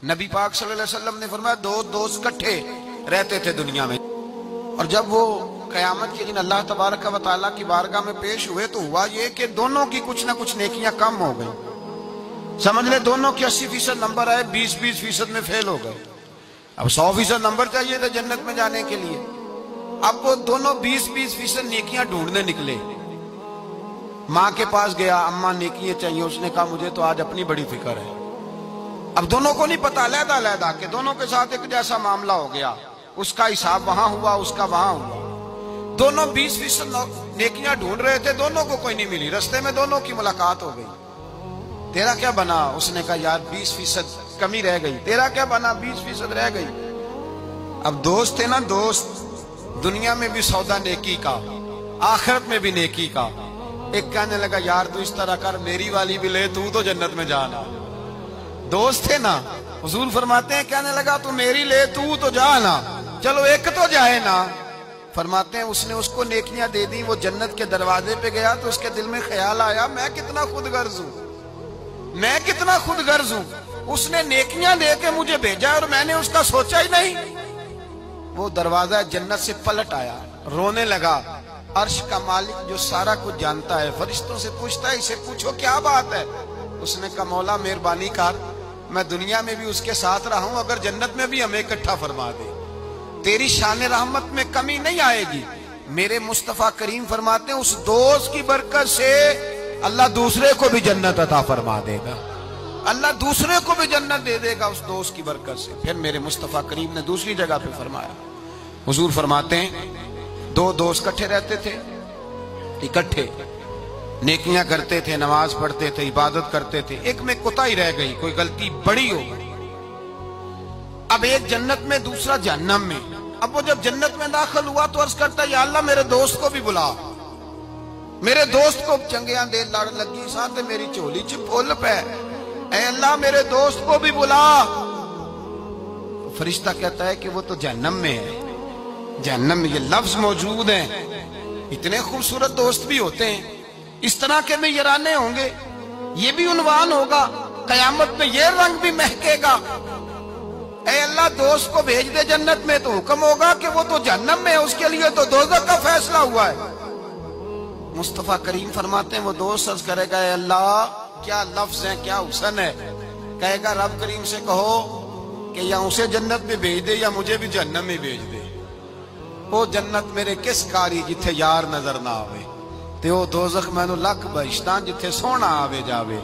نبی پاک صلی اللہ علیہ وسلم نے فرمایا دو دوست کٹھے رہتے تھے دنیا میں، اور جب وہ قیامت کے دن اللہ تبارک و تعالیٰ کی بارگاہ میں پیش ہوئے تو ہوا یہ کہ دونوں کی کچھ نہ کچھ نیکیاں کم ہو گئیں. سمجھ لے دونوں کی 80% نمبر آئے، 20% میں فیل ہو گئے. اب 100% نمبر چاہیے تھا جنت میں جانے کے لیے. اب وہ دونوں 20% نیکیاں ڈھونڈنے نکلے. ماں کے پاس گیا، اماں نیکیاں چاہیے. اس نے کہا مجھے تو آج اپنی بڑی فکر ہے. اب دونوں کو نہیں پتا، علیحدہ علیحدہ کہ دونوں کے ساتھ ایک جیسا معاملہ ہو گیا. اس کا حساب وہاں ہوا، اس کا وہاں ہوا. دونوں 20% نیکیاں ڈھونڈ رہے تھے، دونوں کو کوئی نہیں ملی. رستے میں دونوں کی ملاقات ہو گئی. تیرا کیا بنا؟ اس نے کہا یار 20% کمی رہ گئی. تیرا کیا بنا؟ 20% رہ گئی. اب دوست تھے نا دوست، دنیا میں بھی سودا نیکی کا، آخرت میں بھی نیکی کا. ایک کہنے لگا یار تو اس طرح کر، میری والی بھی لے، تو جنت میں جانا. دوست تھے نا. حضور فرماتے ہیں کہنے لگا تو میری لے، تو جانا، چلو ایک تو جائے نا. فرماتے ہیں اس نے اس کو نیکیاں دے دی. وہ جنت کے دروازے پہ گیا تو اس کے دل میں خیال آیا میں کتنا خود غرض ہوں، میں کتنا خود غرض ہوں. اس نے نیکیاں دے کے مجھے بھیجا اور میں نے اس کا سوچا ہی نہیں. وہ دروازہ جنت سے پلٹ آیا، رونے لگا. عرش کا مالک جو سارا کچھ جانتا ہے فرشتوں سے پوچھتا ہے اسے پوچھو کیا بات ہے. اس نے کہا مولا مہربانی کر، میں دنیا میں بھی اس کے ساتھ رہا ہوں، اگر جنت میں بھی ہمیں اکٹھا فرما دے، تیری شان رحمت میں کمی نہیں آئے گی. میرے مصطفیٰ کریم فرماتے ہیں اس دوست کی برکت سے اللہ دوسرے کو بھی جنت عطا فرما دے گا. اللہ دوسرے کو بھی جنت دے دے گا اس دوست کی برکت سے. پھر میرے مصطفیٰ کریم نے دوسری جگہ پہ فرمایا. حضور فرماتے ہیں دو دوست کٹھے رہتے تھے، اکٹھے نیکیاں کرتے تھے، نماز پڑھتے تھے، عبادت کرتے تھے. ایک میں کوتاہی رہ گئی، کوئی غلطی بڑی ہو گئی. اب ایک جنت میں، دوسرا جہنم میں. اب وہ جب جنت میں داخل ہوا تو عرض کرتا یا اللہ میرے دوست کو بھی بلا. میرے دوست کو چنگیاں دے لڑ لگی ساتھ میری چولی چ پھول پہ، اے اللہ میرے دوست کو بھی بلا. فرشتہ کہتا ہے کہ وہ تو جہنم میں ہے. جہنم میں یہ لفظ موجود ہیں. اتنے خوبصورت دوست بھی ہوتے ہیں، اس طرح کے میں یرانے ہوں گے، یہ بھی عنوان ہوگا قیامت میں، یہ رنگ بھی مہکے گا. اے اللہ دوست کو بھیج دے جنت میں، تو حکم ہوگا کہ وہ تو جہنم میں ہے، اس کے لیے تو دوزخ کا فیصلہ ہوا ہے. مصطفیٰ کریم فرماتے ہیں وہ دوست عرض کرے گا اے اللہ کیا لفظ ہیں، کیا حسن ہے. کہے گا رب کریم سے کہو کہ یا اسے جنت میں بھیج دے یا مجھے بھی جہنم میں بھیج دے. وہ جنت میرے کس کاری جتھے یار نظر نہ آوے، تے وہ دوزخ مینوں لکھ بہشتاں جتھے سونا آوے جاوے.